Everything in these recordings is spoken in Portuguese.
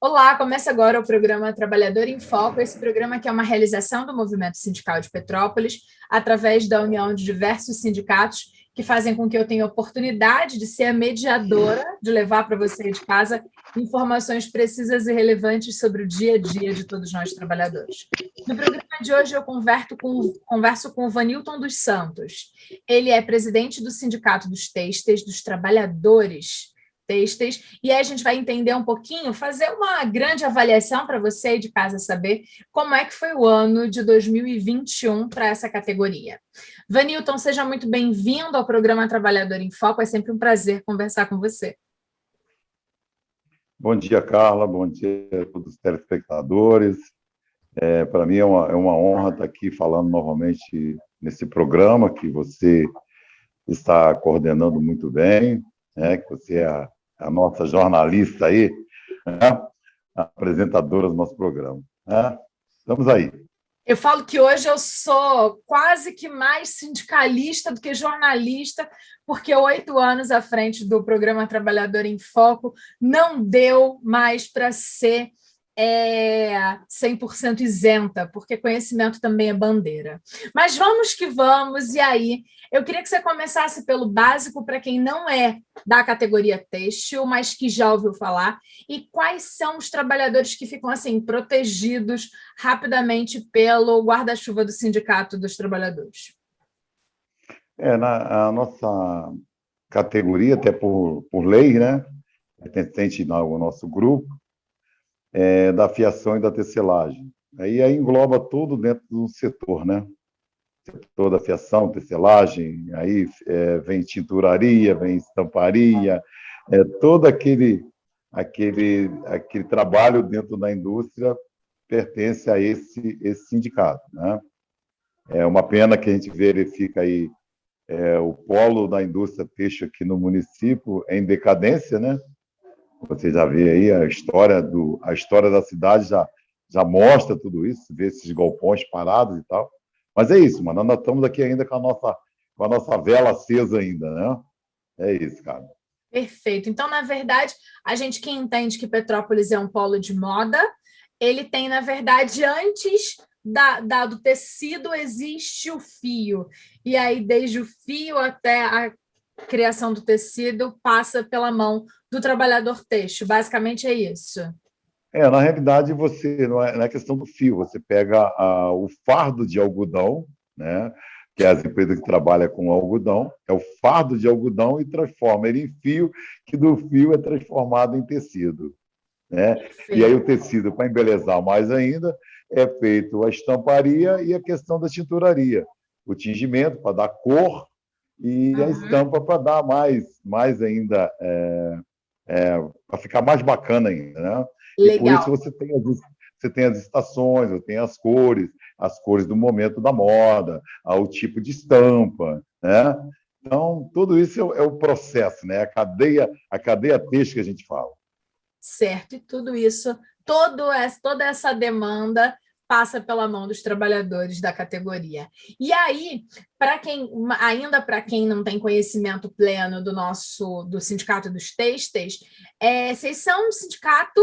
Olá, começa agora o programa Trabalhador em Foco, esse programa que é uma realização do Movimento Sindical de Petrópolis, através da união de diversos sindicatos que fazem com que eu tenha a oportunidade de ser a mediadora, de levar para você de casa informações precisas e relevantes sobre o dia a dia de todos nós trabalhadores. No programa de hoje eu converso com o Vanilton dos Santos. Ele é presidente do Sindicato dos Têxteis dos Trabalhadores têxteis, e aí a gente vai entender um pouquinho, fazer uma grande avaliação para você aí de casa saber como é que foi o ano de 2021 para essa categoria. Vanilton, seja muito bem-vindo ao programa Trabalhador em Foco, é sempre um prazer conversar com você. Bom dia, Carla, bom dia a todos os telespectadores. Para mim é uma honra estar aqui falando novamente nesse programa que você está coordenando muito bem, que você é a nossa jornalista aí, né? Apresentadora do nosso programa. Estamos aí. Eu falo que hoje eu sou quase que mais sindicalista do que jornalista, porque 8 anos à frente do programa Trabalhador em Foco não deu mais para ser 100% isenta, porque conhecimento também é bandeira. Mas vamos que vamos, e aí eu queria que você começasse pelo básico para quem não é da categoria têxtil, mas que já ouviu falar, e quais são os trabalhadores que ficam assim protegidos rapidamente pelo guarda-chuva do Sindicato dos Trabalhadores. A nossa categoria, até por lei, né, pertencente ao nosso grupo, da fiação e da tecelagem. Aí engloba tudo dentro do setor, né? Setor da fiação, tecelagem, aí vem tinturaria, vem estamparia, todo aquele trabalho dentro da indústria pertence a esse sindicato, né? É uma pena que a gente verifica aí o polo da indústria têxtil aqui no município em decadência, né? Você já vê aí a história da cidade já mostra tudo isso, vê esses galpões parados e tal. Mas é isso, mano. Nós estamos aqui ainda com a nossa vela acesa ainda, né? É isso, cara. Perfeito. Então, na verdade, a gente que entende que Petrópolis é um polo de moda, ele tem, na verdade, antes do tecido existe o fio. E aí, desde o fio até a criação do tecido, passa pela mão do trabalhador têxtil. Basicamente é isso. Na realidade, você não é questão do fio, você pega o fardo de algodão, né? Que é as empresas que trabalham com algodão, é o fardo de algodão e transforma ele em fio, que do fio é transformado em tecido, né? E aí o tecido, para embelezar mais ainda, é feito a estamparia e a questão da tinturaria, o tingimento para dar cor e a estampa para dar mais ainda, para ficar mais bacana ainda, né? E por isso Legal. você tem as estações, você tem as cores do momento da moda, o tipo de estampa, né? Então, tudo isso é o processo, né? A cadeia têxtil que a gente fala. Certo, e tudo isso, toda essa demanda passa pela mão dos trabalhadores da categoria. E aí, para quem não tem conhecimento pleno do Sindicato dos Têxteis, vocês são um sindicato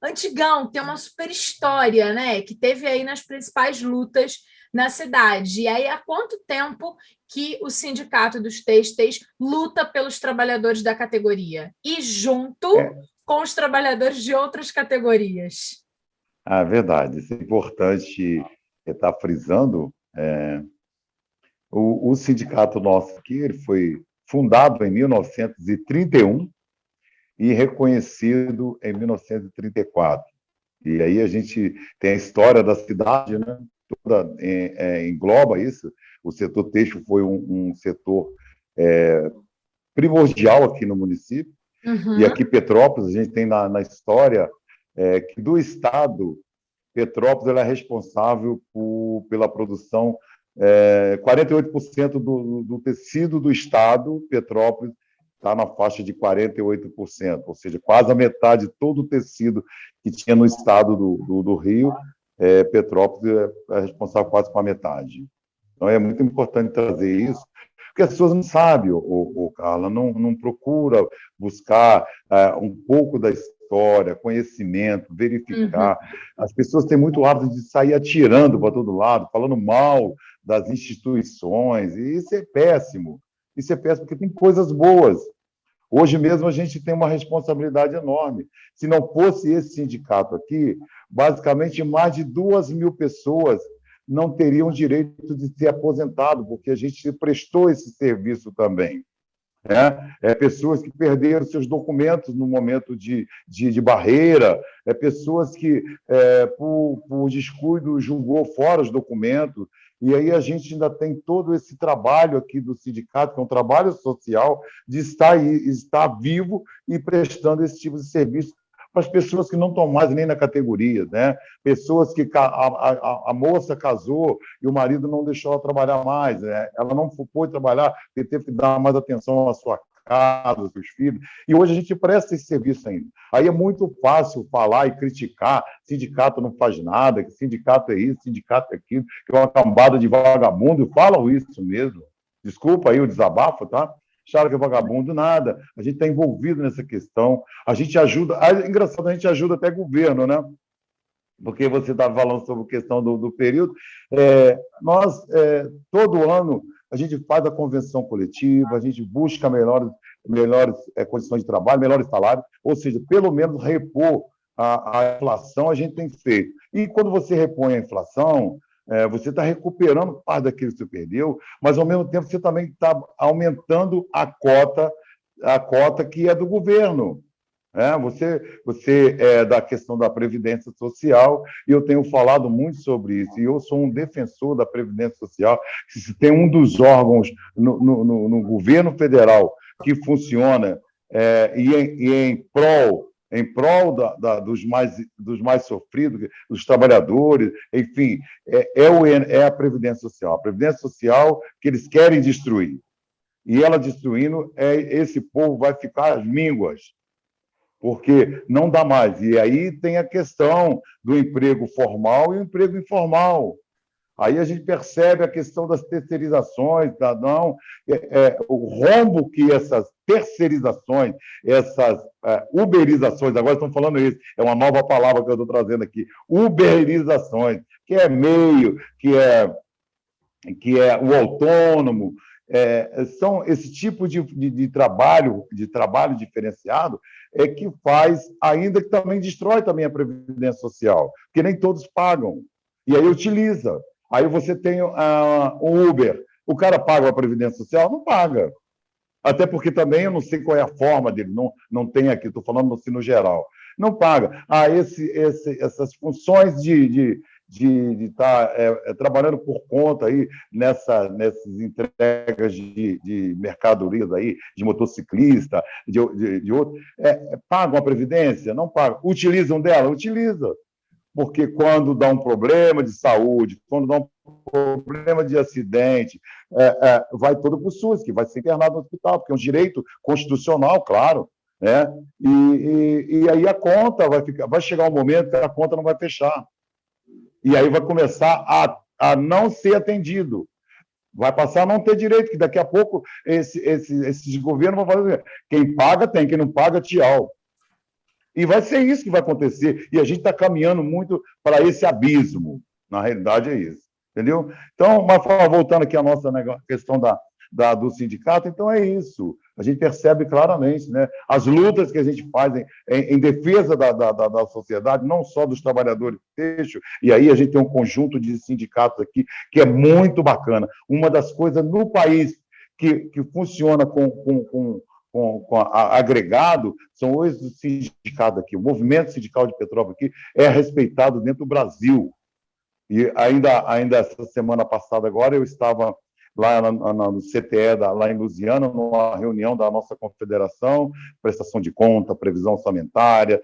antigão, tem uma super história, né? Que teve aí nas principais lutas na cidade. E aí, há quanto tempo que o Sindicato dos Têxteis luta pelos trabalhadores da categoria? E junto com os trabalhadores de outras categorias. Verdade. Isso é importante estar frisando. O sindicato nosso aqui ele foi fundado em 1931 e reconhecido em 1934. E aí a gente tem a história da cidade, né? Toda engloba isso. O setor têxtil foi um setor primordial aqui no município. E aqui Petrópolis, a gente tem na história que do Estado, Petrópolis ela é responsável pela produção 48% do tecido do Estado, Petrópolis, está na faixa de 48%, ou seja, quase a metade de todo o tecido que tinha no estado do Rio, Petrópolis é responsável quase por a metade. Então, é muito importante trazer isso, porque as pessoas não sabem, Carla, não procura buscar um pouco da história, conhecimento, Uhum. verificar. As pessoas têm muito hábito de sair atirando para todo lado, falando mal das instituições, e isso é péssimo. Isso é péssimo, porque tem coisas boas. Hoje mesmo a gente tem uma responsabilidade enorme. Se não fosse esse sindicato aqui, basicamente mais de 2.000 pessoas não teriam direito de ser aposentado, porque a gente prestou esse serviço também. Né? Pessoas que perderam seus documentos no momento de barreira, pessoas que, por descuido, julgou fora os documentos, e aí a gente ainda tem todo esse trabalho aqui do sindicato, que é um trabalho social, de estar vivo e prestando esse tipo de serviço para as pessoas que não estão mais nem na categoria, né? Pessoas que a moça casou e o marido não deixou ela trabalhar mais, né? Ela não foi trabalhar porque teve que dar mais atenção à sua casa, aos seus filhos, e hoje a gente presta esse serviço ainda. Aí é muito fácil falar e criticar, sindicato não faz nada, que sindicato é isso, sindicato é aquilo, que é uma cambada de vagabundo, falam isso mesmo. Desculpa aí o desabafo, tá? Acharam que é vagabundo, nada. A gente está envolvido nessa questão, a gente ajuda, engraçado, a gente ajuda até governo, né? Porque você estava falando sobre a questão do período. Nós, todo ano, a gente faz a convenção coletiva, a gente busca melhores condições de trabalho, melhores salários, ou seja, pelo menos repor a inflação a gente tem feito. E quando você repõe a inflação, você está recuperando parte daquilo que você perdeu, mas, ao mesmo tempo, você também está aumentando a cota que é do governo. Você é da questão da Previdência Social, e eu tenho falado muito sobre isso, e eu sou um defensor da Previdência Social. Se tem um dos órgãos no governo federal que funciona e em prol dos mais sofridos, dos trabalhadores, enfim, é a Previdência Social. A Previdência Social que eles querem destruir. E ela destruindo, esse povo vai ficar às mínguas, porque não dá mais. E aí tem a questão do emprego formal e o emprego informal. Aí a gente percebe a questão das terceirizações, o rombo que essas terceirizações, essas uberizações, agora estão falando isso, é uma nova palavra que eu estou trazendo aqui, uberizações, que é meio, que é o autônomo, são esse tipo de trabalho diferenciado que faz, ainda que também destrói também a Previdência Social, porque nem todos pagam. E aí utiliza. Aí você tem o Uber. O cara paga a Previdência Social? Não paga. Até porque também eu não sei qual é a forma dele, não tem aqui, estou falando assim no geral. Não paga. Essas funções de estar trabalhando por conta aí nessas entregas de mercadorias aí, de motociclista, de outro, pagam a Previdência? Não pagam. Utilizam dela? Utiliza. Porque quando dá um problema de saúde, quando dá um problema de acidente, vai todo para o SUS, que vai ser internado no hospital, porque é um direito constitucional, claro. Né? E aí a conta vai chegar um momento que a conta não vai fechar. E aí vai começar a não ser atendido. Vai passar a não ter direito, que daqui a pouco esses governos vão fazer assim, quem paga tem, quem não paga, tchau. E vai ser isso que vai acontecer. E a gente está caminhando muito para esse abismo. Na realidade, é isso. Entendeu? Então, mas voltando aqui à nossa questão do sindicato, então é isso. A gente percebe claramente, né, as lutas que a gente faz em defesa da sociedade, não só dos trabalhadores têxtil, e aí a gente tem um conjunto de sindicatos aqui que é muito bacana. Uma das coisas no país que funciona com agregado são os sindicatos aqui. O movimento sindical de Petrópolis aqui é respeitado dentro do Brasil. E ainda essa semana passada, agora, eu estava lá no CTE, lá em Lusiana, numa reunião da nossa confederação, prestação de conta, previsão orçamentária,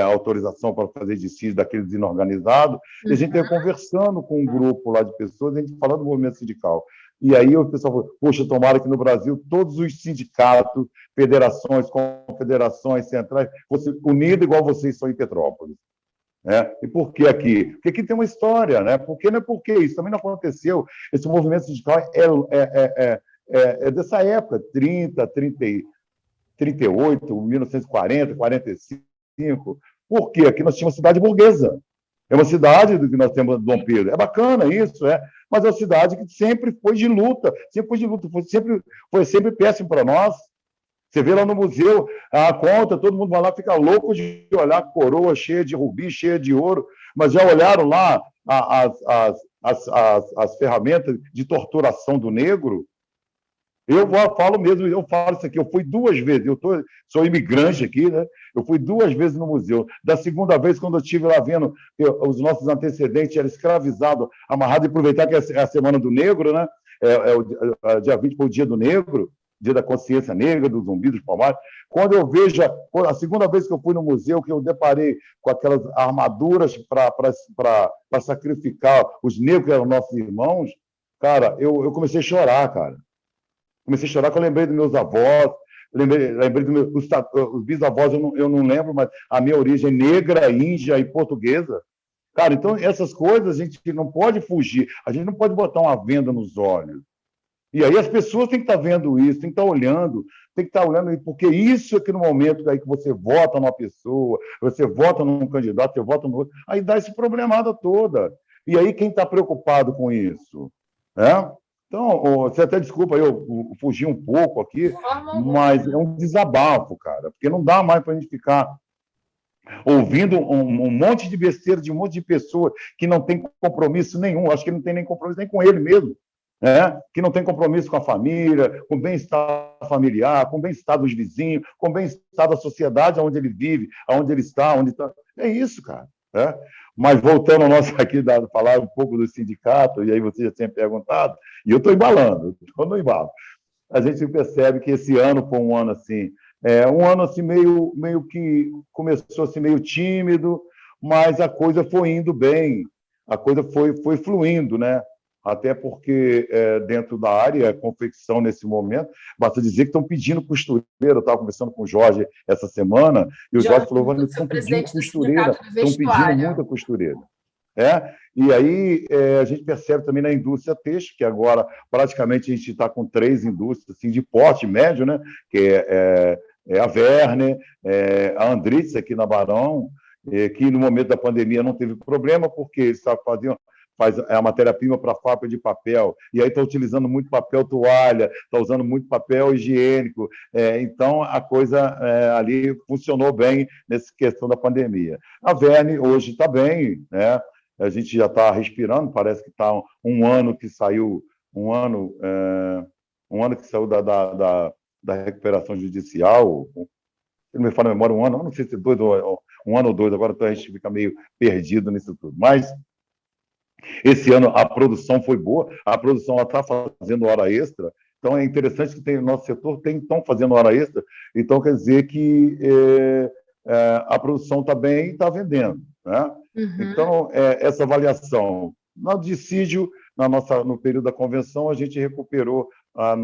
autorização para fazer dissídio daqueles inorganizados, e a gente ia conversando com um grupo lá de pessoas, a gente falando do movimento sindical. E aí o pessoal falou, poxa, tomara que no Brasil todos os sindicatos, federações, confederações centrais, fossem unidos igual vocês são em Petrópolis. E por que aqui? Porque aqui tem uma história, né? Porque não é porque isso também não aconteceu. Esse movimento sindical é dessa época, 38, 1940, 45, 35. Por quê? Aqui nós tínhamos uma cidade burguesa. É uma cidade que nós temos Dom Pedro. É bacana isso, mas é uma cidade que sempre foi de luta, foi sempre péssimo para nós. Você vê lá no museu, a conta, todo mundo vai lá, fica louco de olhar a coroa cheia de rubi, cheia de ouro, mas já olharam lá as ferramentas de torturação do negro? Falo mesmo, eu falo isso aqui, eu fui 2 vezes, sou imigrante aqui, né? Eu fui 2 vezes no museu. Da segunda vez, quando eu estive lá vendo que os nossos antecedentes eram escravizados, amarrados, e aproveitar que é a Semana do Negro, né? Dia 20 foi o Dia do Negro, Dia da Consciência Negra, dos Zumbi, dos Palmares. Quando eu vejo, a segunda vez que eu fui no museu, que eu deparei com aquelas armaduras para sacrificar os negros que eram nossos irmãos, cara, eu comecei a chorar, cara. Comecei a chorar porque eu lembrei dos meus avós, lembrei dos meus os bisavós, eu não lembro, mas a minha origem é negra, índia e portuguesa. Cara, então essas coisas a gente não pode fugir, a gente não pode botar uma venda nos olhos. E aí as pessoas têm que estar vendo isso, têm que estar olhando, porque isso é que no momento aí que você vota numa pessoa, você vota num candidato, você vota no outro, aí dá esse problemada toda. E aí quem está preocupado com isso? Então, você até desculpa, eu fugi um pouco aqui, mas é um desabafo, cara, porque não dá mais para a gente ficar ouvindo um monte de besteira de um monte de pessoa que não tem compromisso nenhum, acho que não tem nem compromisso nem com ele mesmo, que não tem compromisso com a família, com o bem-estar familiar, com o bem-estar dos vizinhos, com o bem-estar da sociedade onde ele vive, onde ele está, onde está. É isso, cara. Mas voltando ao nosso aqui, falar um pouco do sindicato, e aí você já tinha perguntado, e eu estou embalando, estou no embalo. A gente percebe que esse ano foi um ano assim, meio que começou assim meio tímido, mas a coisa foi indo bem, a coisa foi fluindo, né? Até porque dentro da área, confecção nesse momento, basta dizer que estão pedindo costureira. Eu estava conversando com o Jorge essa semana, e o Jorge falou, Vânia, estão pedindo costureira, estão pedindo muita costureira. E aí a gente percebe também na indústria têxtil, que agora praticamente a gente está com 3 indústrias assim, de porte médio, né? Que é a Verne, a Andritz aqui na Barão, que no momento da pandemia não teve problema, porque eles faz a matéria-prima para a fábrica de papel, e aí está utilizando muito papel toalha, está usando muito papel higiênico, então a coisa ali funcionou bem nessa questão da pandemia. A Verne hoje está bem, né? A gente já está respirando, parece que está um ano que saiu da recuperação judicial, se não me falha a memória, um ano, não sei se 2 ou 1 ano ou 2, agora a gente fica meio perdido nisso tudo, mas esse ano a produção foi boa, a produção está fazendo hora extra, então é interessante que o nosso setor estão fazendo hora extra, então quer dizer que a produção está bem e está vendendo. Né? Uhum. Então, essa avaliação. No dissídio, no período da convenção, a gente recuperou o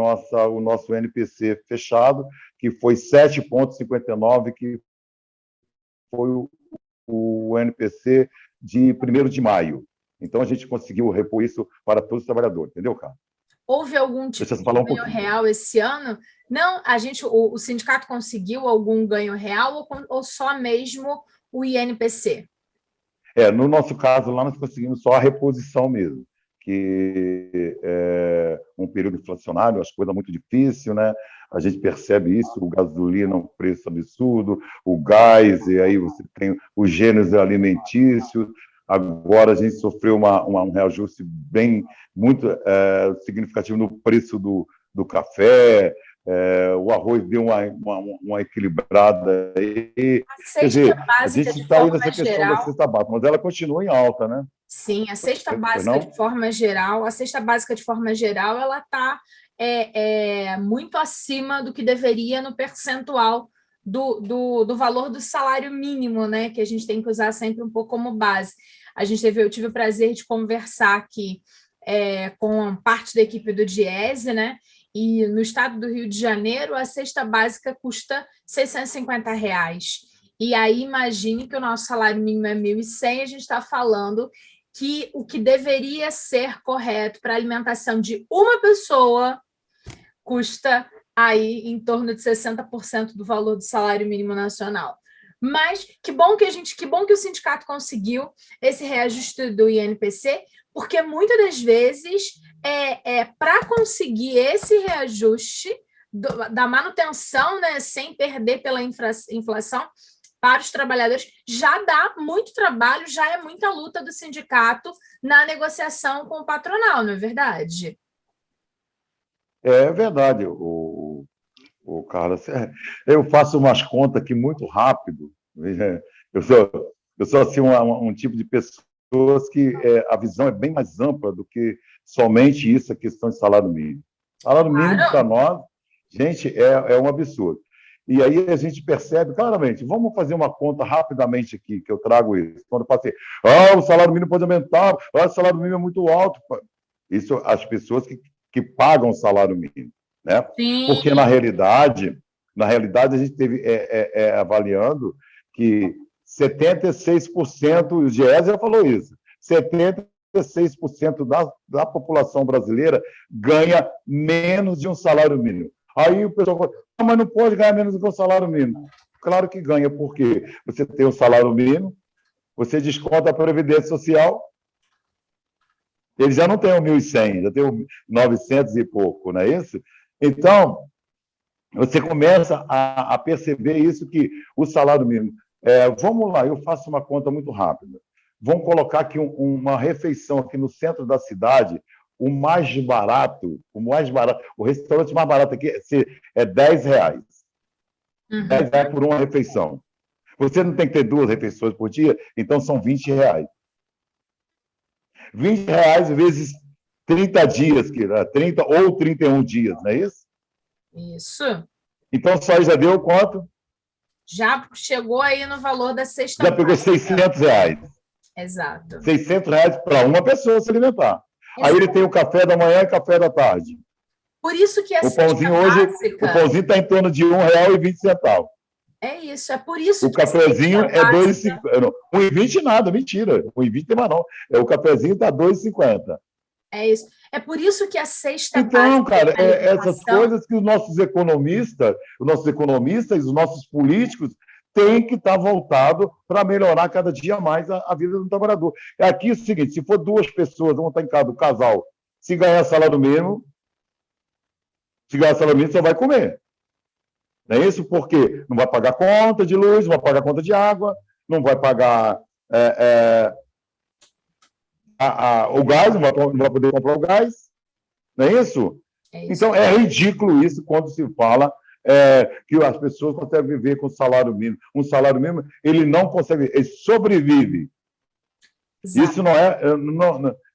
nosso NPC fechado, que foi 7,59, que foi o NPC de 1º de maio. Então, a gente conseguiu repor isso para todos os trabalhadores, entendeu, cara? Houve algum tipo de ganho real esse ano? Não, o sindicato conseguiu algum ganho real ou só mesmo o INPC? No nosso caso, lá nós conseguimos só a reposição mesmo, que é um período inflacionário, as coisas muito difícil, né? A gente percebe isso, o gasolina é um preço absurdo, o gás, e aí você tem os gêneros alimentícios. Agora a gente sofreu um reajuste muito significativo no preço do café, o arroz deu uma equilibrada aí. Quer dizer, a gente está aí nessa questão da cesta básica, mas ela continua em alta, né? Sim, a cesta básica de forma geral, ela está muito acima do que deveria no percentual do valor do salário mínimo, né? Que a gente tem que usar sempre um pouco como base. Eu tive o prazer de conversar aqui com parte da equipe do Diese, né? E no estado do Rio de Janeiro, a cesta básica custa R$ 650. E aí, imagine que o nosso salário mínimo é 1.100, a gente está falando que o que deveria ser correto para a alimentação de uma pessoa custa aí em torno de 60% do valor do salário mínimo nacional. Mas que bom que o sindicato conseguiu esse reajuste do INPC, porque muitas das vezes para conseguir esse reajuste da manutenção, né, sem perder pela inflação para os trabalhadores, já dá muito trabalho, já é muita luta do sindicato na negociação com o patronal, não é verdade? É verdade, o Carlos. Eu faço umas contas aqui muito rápido. Eu sou, eu sou assim, um tipo de pessoas que a visão é bem mais ampla do que somente isso, a questão de salário mínimo. Salário mínimo, para Claro. nós, gente, é um absurdo. E aí a gente percebe claramente, vamos fazer uma conta rapidamente aqui, que eu trago isso. Quando eu passei, o salário mínimo pode aumentar, o salário mínimo é muito alto. Isso as pessoas que pagam o salário mínimo, né? Sim. Porque na realidade a gente teve avaliando que 76%, o GES já falou isso, 76% da população brasileira ganha menos de um salário mínimo. Aí o pessoal fala, mas não pode ganhar menos do que um salário mínimo. Claro que ganha, porque você tem o salário mínimo, você desconta a Previdência Social, ele já não tem o 1.100, já tem o 900 e pouco, não é isso? Então, você começa a perceber isso, que o salário mínimo... vamos lá, eu faço uma conta muito rápida. Vamos colocar aqui uma refeição aqui no centro da cidade, o restaurante mais barato aqui é R$ 10. R$ 10 por uma refeição. Você não tem que ter 2 refeições por dia, então são R$ 20. R$ 20 vezes 30 dias, 30 ou 31 dias, não é isso? Isso. Então, só já deu quanto? Já chegou aí no valor da cesta Já pegou básica. R$ 600. Exato. R$ 600 para uma pessoa se alimentar. Aí ele Exato. tem o café da manhã e café da tarde. Por isso que a O cesta pãozinho hoje, o básica pãozinho está em torno de R$ 1,20. é isso, é por isso O que a cafezinho cesta é básica 2,50. R$ 1,20 nada, mentira. R$ 1,20 tem mais não. O cafezinho está R$ 2,50. é isso. É por isso que a cesta Então, básica de cara, essas alimentação, coisas que os nossos economistas, os nossos políticos têm que estar voltados para melhorar cada dia mais a vida do trabalhador. Aqui é o seguinte, se for 2 pessoas, vão estar em casa, o casal, se ganhar salário mínimo, só vai comer. Não é isso? Porque não vai pagar conta de luz, não vai pagar conta de água, não vai pagar o gás, não vai poder comprar o gás. Não é isso? é isso. Então, é ridículo isso quando se fala que as pessoas conseguem viver com salário mínimo. Um salário mínimo, ele não consegue, ele sobrevive. Exato. Isso não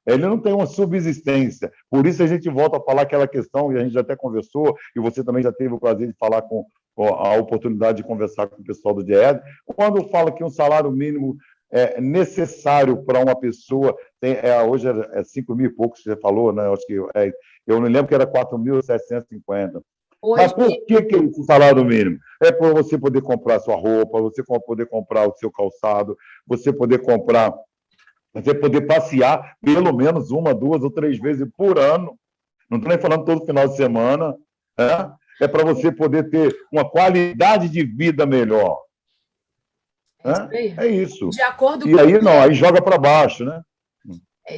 ele não tem uma subsistência. Por isso a gente volta a falar aquela questão, e a gente já até conversou, e você também já teve o prazer de falar com a oportunidade de conversar com o pessoal do DIED, quando fala que um salário mínimo é necessário para uma pessoa, hoje é 5 mil e pouco, você falou, né? Acho que eu não lembro que era 4.750. Mas Hoje, por que esse salário mínimo? É para você poder comprar sua roupa, você poder comprar o seu calçado, você poder passear pelo menos 1, 2 ou 3 vezes por ano. Não estou nem falando todo final de semana. É para você poder ter uma qualidade de vida melhor. é isso aí. É isso. De acordo E com aí não, aí joga para baixo, né?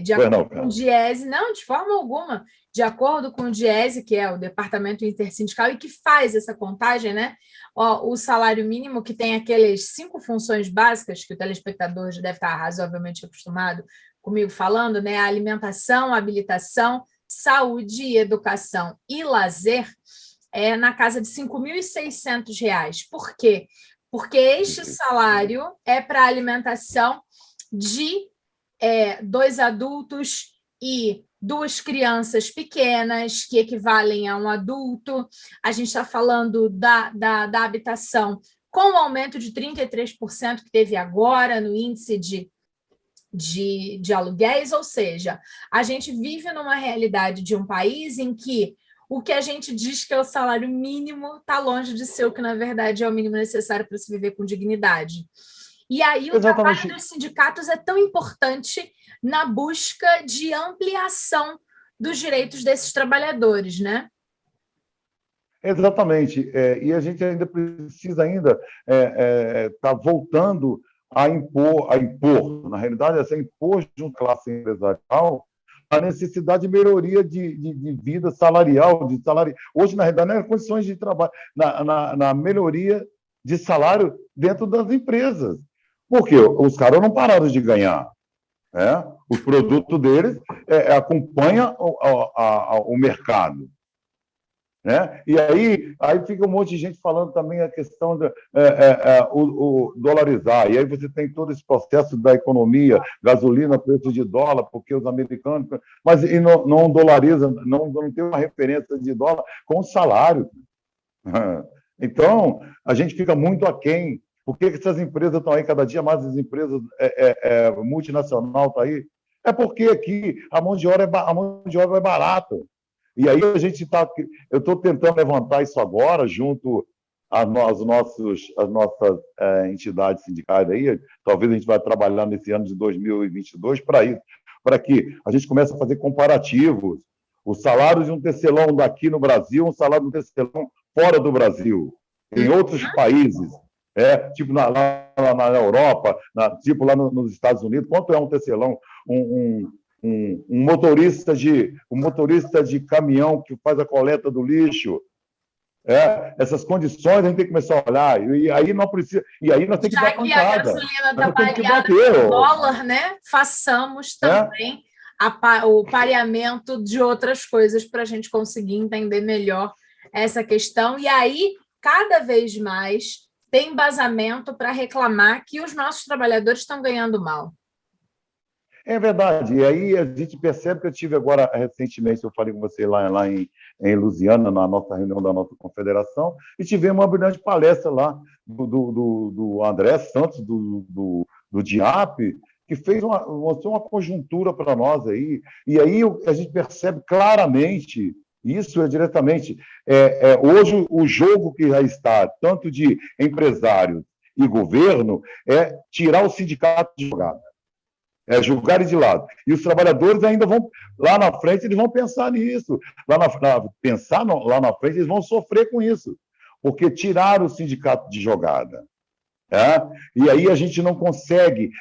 De Pois não, acordo com o cara. Diese, não, de forma alguma, de acordo com o Diese, que é o Departamento Intersindical, e que faz essa contagem, né? O salário mínimo, que tem aquelas 5 funções básicas, que o telespectador já deve estar razoavelmente acostumado comigo falando, né? A alimentação, a habilitação, saúde, educação e lazer, na casa de R$ 5.600. Por quê? Porque este salário é para alimentação de 2 adultos e 2 crianças pequenas, que equivalem a um adulto. A gente está falando da habitação com o aumento de 33% que teve agora no índice de aluguéis, ou seja, a gente vive numa realidade de um país em que o que a gente diz que é o salário mínimo está longe de ser o que, na verdade, é o mínimo necessário para se viver com dignidade. E aí o trabalho dos sindicatos é tão importante na busca de ampliação dos direitos desses trabalhadores, né? Exatamente. E a gente ainda precisa ainda tá voltando a impor, na realidade, essa impor junto à classe empresarial a necessidade de melhoria de vida salarial, de salário. Hoje, na realidade, não é condições de trabalho, na melhoria de salário dentro das empresas. Porque os caras não pararam de ganhar. Né? Os produtos deles acompanham o mercado. Né? E aí fica um monte de gente falando também a questão o dolarizar. E aí você tem todo esse processo da economia, gasolina, preço de dólar, porque os americanos. Mas e não dolariza, não tem uma referência de dólar com o salário. Então, a gente fica muito aquém. Por que essas empresas estão aí, cada dia mais as empresas multinacionais estão aí? É porque aqui a mão de obra é barata. E aí a gente está. Eu estou tentando levantar isso agora, junto às nossas entidades sindicais aí. Talvez a gente vai trabalhar nesse ano de 2022 para isso, para que a gente comece a fazer comparativos. O salário de um tecelão daqui no Brasil, um salário de um tecelão fora do Brasil, em outros países, tipo na Europa, tipo lá nos Estados Unidos, quanto é um tecelão, um motorista de caminhão que faz a coleta do lixo. Essas condições a gente tem que começar a olhar, e aí não precisa, e aí nós temos que dar Já que a pancada. gasolina Nós está temos que pareada bater. com dólar, né? Façamos também o pareamento de outras coisas para a gente conseguir entender melhor essa questão. E aí, cada vez mais, tem embasamento para reclamar que os nossos trabalhadores estão ganhando mal. É verdade. E aí a gente percebe que eu tive agora, recentemente, eu falei com você lá em Lusiana, na nossa reunião da nossa confederação, e tivemos uma brilhante palestra lá do André Santos, do DIAP, que mostrou uma conjuntura para nós aí. E aí a gente percebe claramente, isso é diretamente, hoje o jogo que já está, tanto de empresários e governo, é tirar o sindicato de jogada. Julgarem de lado. E os trabalhadores ainda vão, lá na frente, eles vão pensar nisso. Lá na frente, eles vão sofrer com isso, porque tiraram o sindicato de jogada. E aí a gente não consegue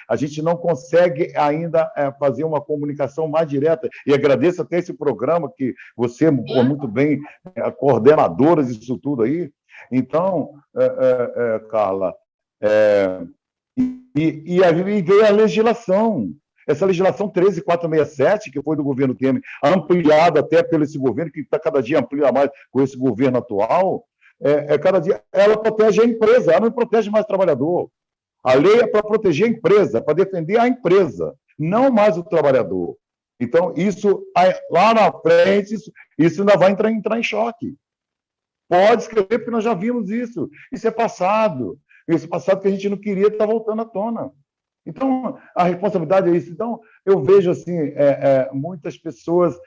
ainda fazer uma comunicação mais direta. E agradeço até esse programa, que você, muito bem, coordenadora disso tudo aí. Então, Carla, e aí veio a legislação. Essa legislação 13467, que foi do governo Temer, ampliada até pelo esse governo, que está cada dia amplia mais com esse governo atual, cada dia ela protege a empresa, ela não protege mais o trabalhador. A lei é para proteger a empresa, para defender a empresa, não mais o trabalhador. Então, isso lá na frente, isso ainda vai entrar em choque. Pode escrever, porque nós já vimos isso. Isso é passado. Esse passado que a gente não queria está voltando à tona. Então, a responsabilidade é isso. Então, eu vejo assim, muitas pessoas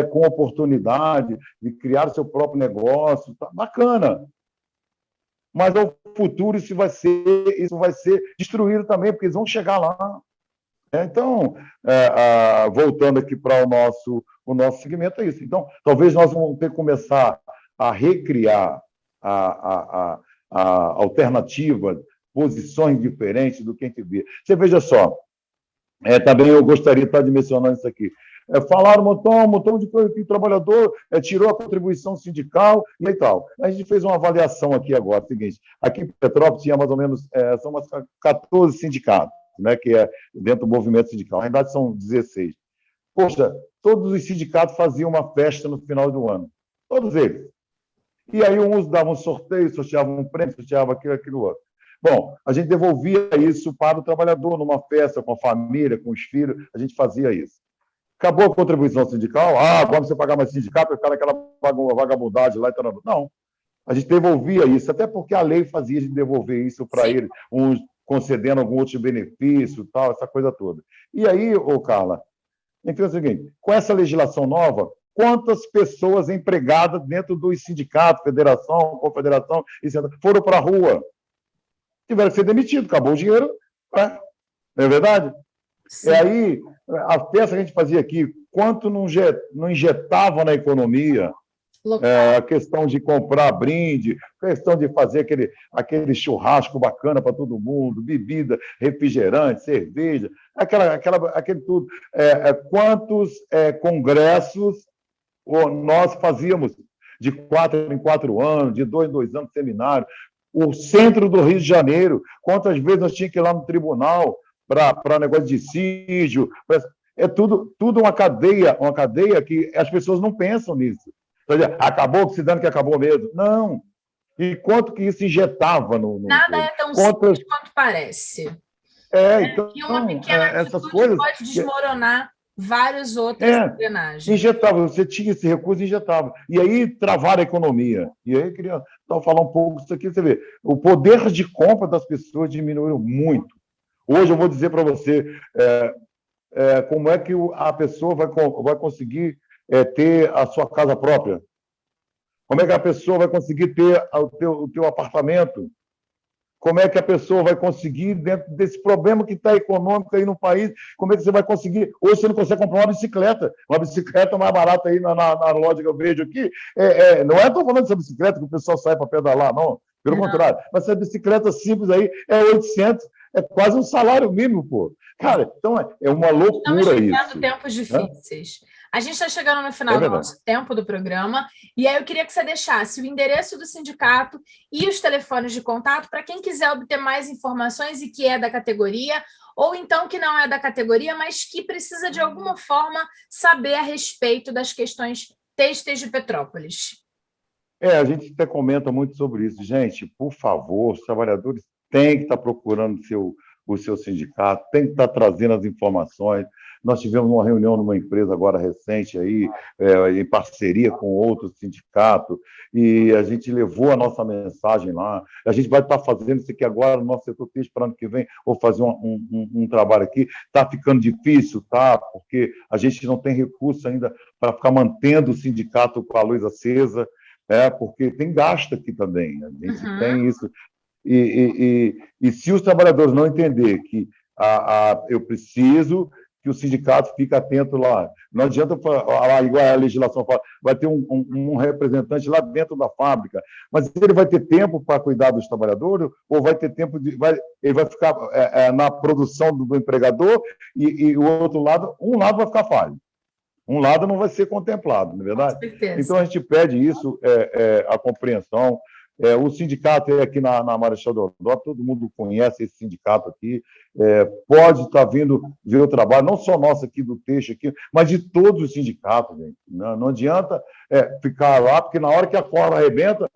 com oportunidade de criar o seu próprio negócio. Tá bacana. Mas no futuro isso vai ser destruído também, porque eles vão chegar lá. Então, voltando aqui para o nosso segmento, é isso. Então, talvez nós vamos ter que começar a recriar alternativas, posições diferentes do que a gente vê. Você veja só, também eu gostaria de mencionar isso aqui. Falaram um montão de coisa que o trabalhador tirou a contribuição sindical e tal. A gente fez uma avaliação aqui agora, seguinte, aqui em Petrópolis tinha mais ou menos, são umas 14 sindicatos, né, que é dentro do movimento sindical. Na verdade, são 16. Poxa, todos os sindicatos faziam uma festa no final do ano. Todos eles. E aí uns davam sorteio, sorteavam um prêmio, sorteavam aquilo outro. Bom, a gente devolvia isso para o trabalhador numa festa, com a família, com os filhos, a gente fazia isso. Acabou a contribuição sindical, vamos você pagar mais sindicato, o cara aquela vagabundagem lá e tal. Não, a gente devolvia isso, até porque a lei fazia a gente devolver isso para eles, uns concedendo algum outro benefício, tal, essa coisa toda. E aí, Carla, então é o seguinte, com essa legislação nova, quantas pessoas empregadas dentro dos sindicatos, federação, confederação, foram para a rua? Tiveram que ser demitidos, acabou o dinheiro, não é verdade? Sim. E aí, a festa que a gente fazia aqui, quanto não injetava na economia, Local. A questão de comprar brinde, a questão de fazer aquele churrasco bacana para todo mundo, bebida, refrigerante, cerveja, aquele tudo. Quantos congressos nós fazíamos de 4 em 4 anos, de 2 em 2 anos, seminário? O centro do Rio de Janeiro, quantas vezes nós tínhamos que ir lá no tribunal para negócio de dissídio? É tudo uma cadeia que as pessoas não pensam nisso. Acabou se dando que acabou mesmo. Não. E quanto que isso injetava no Nada é tão simples quanto parece. Então, E uma pequena essas atitude coisas pode desmoronar várias outras engrenagens. Injetava, você tinha esse recurso e injetava. E aí travaram a economia. E aí eu queria falar um pouco disso aqui, você vê. O poder de compra das pessoas diminuiu muito. Hoje eu vou dizer para você como é que a pessoa vai conseguir ter a sua casa própria. Como é que a pessoa vai conseguir ter o teu apartamento? Como é que a pessoa vai conseguir, dentro desse problema que está econômico aí no país, como é que você vai conseguir? Hoje você não consegue comprar uma bicicleta mais barata aí na loja que eu vejo aqui. Não estou falando dessa bicicleta que o pessoal sai para pedalar, não. Pelo contrário. Mas essa bicicleta simples aí é 800, é quase um salário mínimo, pô. Cara, então é uma loucura isso. Estamos vivendo tempos difíceis. A gente está chegando no final do nosso tempo do programa, e aí eu queria que você deixasse o endereço do sindicato e os telefones de contato para quem quiser obter mais informações e que é da categoria, ou então que não é da categoria, mas que precisa de alguma forma saber a respeito das questões têxteis de Petrópolis. A gente até comenta muito sobre isso. Gente, por favor, os trabalhadores têm que estar procurando o seu sindicato, têm que estar trazendo as informações. Nós tivemos uma reunião numa empresa agora recente, aí, em parceria com outro sindicato, e a gente levou a nossa mensagem lá. A gente vai estar fazendo isso aqui agora no nosso setor têxtil para ano que vem. Vou fazer um trabalho aqui. Está ficando difícil, tá? Porque a gente não tem recurso ainda para ficar mantendo o sindicato com a luz acesa, porque tem gasto aqui também. A gente tem isso. E se os trabalhadores não entenderem que eu preciso que o sindicato fique atento lá. Não adianta, igual a legislação fala, vai ter um representante lá dentro da fábrica, mas ele vai ter tempo para cuidar dos trabalhadores ou vai ter tempo ele vai ficar na produção do empregador e o outro lado, um lado vai ficar falho. Um lado não vai ser contemplado, não é verdade? Com certeza. Então, a gente pede isso, a compreensão. O sindicato é aqui na Marechal Deodoro, todo mundo conhece esse sindicato aqui, pode estar vindo ver o trabalho, não só nosso aqui do Teixe, aqui, mas de todos os sindicatos, gente. Não adianta ficar lá, porque na hora que a corda arrebenta,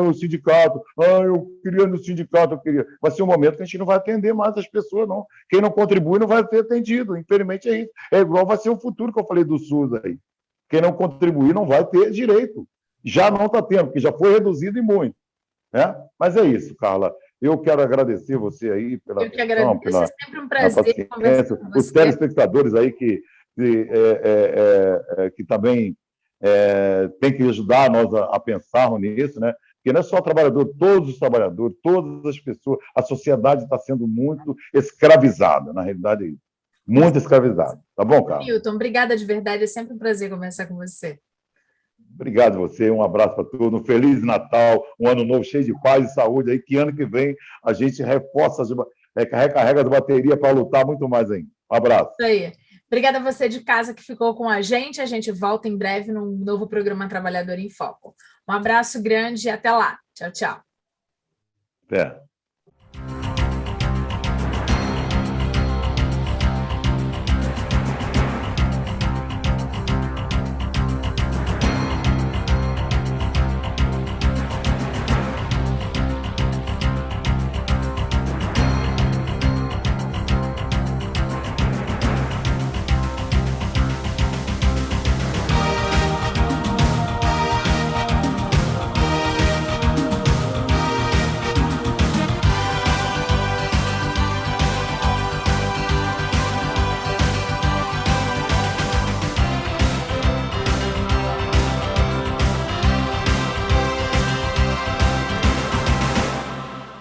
o sindicato, eu queria no sindicato, eu queria. Vai ser um momento que a gente não vai atender mais as pessoas, não. Quem não contribui não vai ser atendido, infelizmente é isso. É igual vai ser o futuro que eu falei do SUS aí. Quem não contribuir não vai ter direito. Já não está tendo, porque já foi reduzido e muito. Mas é isso, Carla. Eu quero agradecer você aí pela atenção, é sempre um prazer conversar com você. Os telespectadores aí que também têm que ajudar nós a pensarmos nisso, né? Porque não é só trabalhador, todos os trabalhadores, todas as pessoas, a sociedade está sendo muito escravizada, na realidade é isso. Muito escravizada. Tá bom, Carla? Milton, obrigada de verdade, é sempre um prazer conversar com você. Obrigado a você, um abraço para todos, um Feliz Natal, um ano novo cheio de paz e saúde aí, que ano que vem a gente reforça, recarrega as baterias para lutar muito mais ainda. Um abraço. Isso aí. Obrigada a você de casa que ficou com a gente volta em breve num novo programa Trabalhador em Foco. Um abraço grande e até lá. Tchau, tchau. Até.